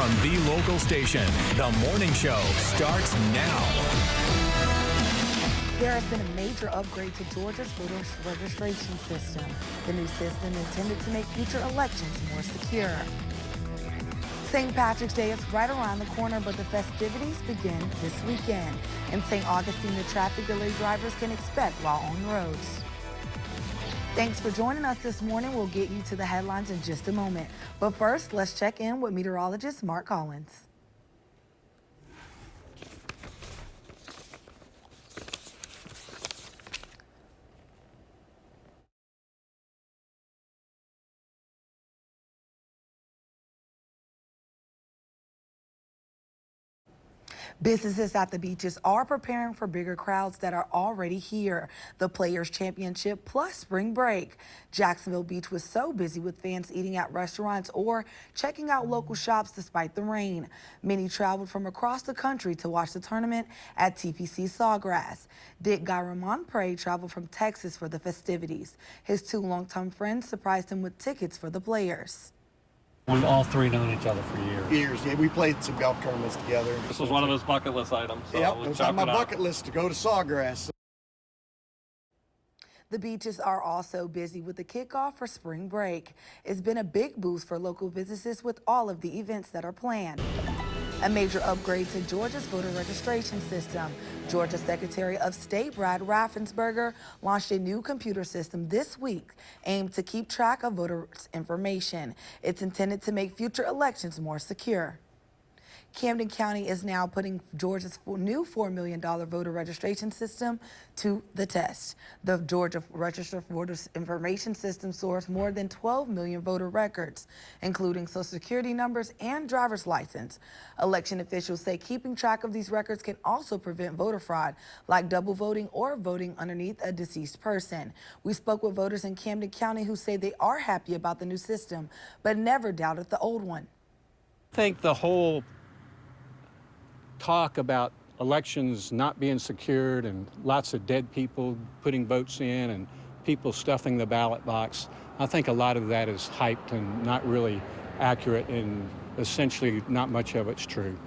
from the local station. The morning show starts now. There has been a major upgrade to Georgia's voter registration system. The new system intended to make future elections more secure. St. Patrick's Day is right around the corner, but the festivities begin this weekend. In St. Augustine, the traffic delay drivers can expect while on roads. Thanks for joining us this morning. We'll get you to the headlines in just a moment. But first, let's check in with meteorologist Mark Collins. Businesses at the beaches are preparing for bigger crowds that are already here. The Players Championship plus spring break. Jacksonville Beach was so busy with fans eating at restaurants or checking out local shops despite the rain. Many traveled from across the country to watch the tournament at TPC Sawgrass. Dick Garamonpre traveled from Texas for the festivities. His two longtime friends surprised him with tickets for the Players. We've all three known each other for years. Yeah, we played some golf tournaments together. This was one of those bucket list items. So yep, it was on my bucket list to go to Sawgrass. The beaches are also busy with the kickoff for spring break. It's been a big boost for local businesses with all of the events that are planned. A major upgrade to Georgia's voter registration system. Georgia Secretary of State Brad Raffensperger launched a new computer system this week aimed to keep track of voters' information. It's intended to make future elections more secure. Camden County is now putting Georgia's new $4 million voter registration system to the test. The Georgia Register Voters Information System stores more than 12 million voter records, including Social Security numbers and driver's license. Election officials say keeping track of these records can also prevent voter fraud, like double voting or voting underneath a deceased person. We spoke with voters in Camden County who say they are happy about the new system, but never doubted the old one. I think the whole talk about elections not being secured and lots of dead people putting votes in and people stuffing the ballot box, I think a lot of that is hyped and not really accurate, and essentially not much of it's true.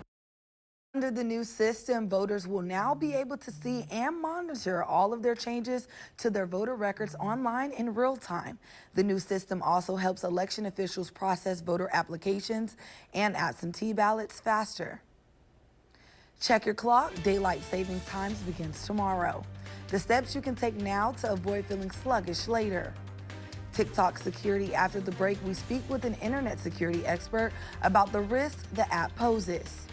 Under the new system, voters will now be able to see and monitor all of their changes to their voter records online in real time. The new system also helps election officials process voter applications and absentee ballots faster. Check your clock. Daylight saving times begins tomorrow. The steps you can take now to avoid feeling sluggish later. TikTok security. After the break, we speak with an internet security expert about the risks the app poses.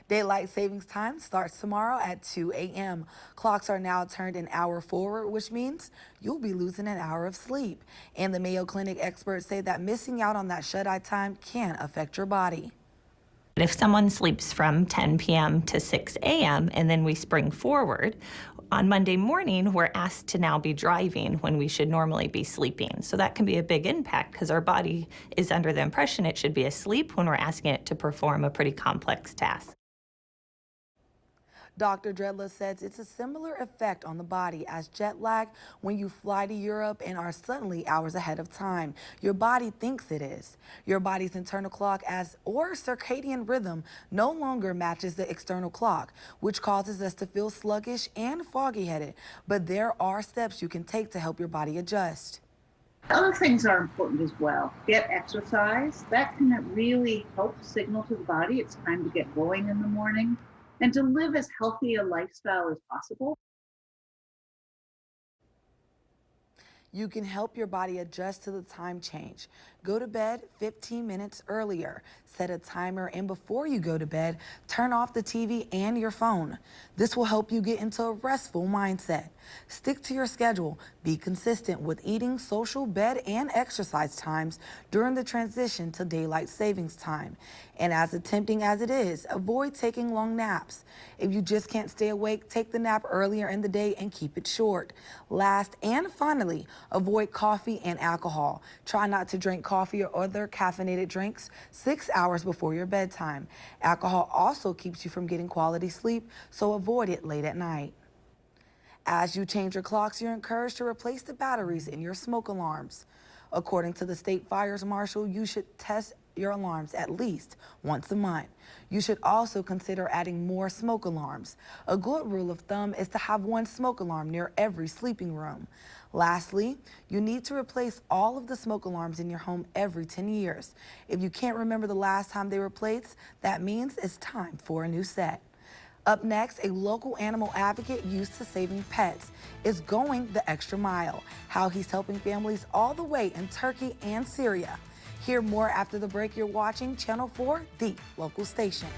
Daylight savings time starts tomorrow at 2 a.m. Clocks are now turned an hour forward, which means you'll be losing an hour of sleep. And the Mayo Clinic experts say that missing out on that shut-eye time can affect your body. If someone sleeps from 10 p.m. to 6 a.m. and then we spring forward, on Monday morning, we're asked to now be driving when we should normally be sleeping. So that can be a big impact because our body is under the impression it should be asleep when we're asking it to perform a pretty complex task. Dr. Dredla says it's a similar effect on the body as jet lag when you fly to Europe and are suddenly hours ahead of time. Your body thinks it is. Your body's internal clock or circadian rhythm no longer matches the external clock, which causes us to feel sluggish and foggy-headed. But there are steps you can take to help your body adjust. Other things are important as well. Get exercise. That can really help signal to the body it's time to get going in the morning, and to live as healthy a lifestyle as possible. You can help your body adjust to the time change. Go to bed 15 minutes earlier. Set a timer, and before you go to bed, turn off the TV and your phone. This will help you get into a restful mindset. Stick to your schedule. Be consistent with eating, social, bed, and exercise times during the transition to daylight savings time. And as tempting as it is, avoid taking long naps. If you just can't stay awake, take the nap earlier in the day and keep it short. Last and finally, avoid coffee and alcohol. Try not to drink coffee or other caffeinated drinks 6 hours before your bedtime. Alcohol also keeps you from getting quality sleep, so avoid it late at night. As you change your clocks, you're encouraged to replace the batteries in your smoke alarms. According to the state fires marshal, you should test your alarms at least once a month. You should also consider adding more smoke alarms. A good rule of thumb is to have one smoke alarm near every sleeping room. Lastly, you need to replace all of the smoke alarms in your home every 10 years. If you can't remember the last time they were replaced, that means it's time for a new set. Up next, a local animal advocate used to saving pets is going the extra mile. How he's helping families all the way in Turkey and Syria. Hear more after the break. You're watching Channel 4, the local station.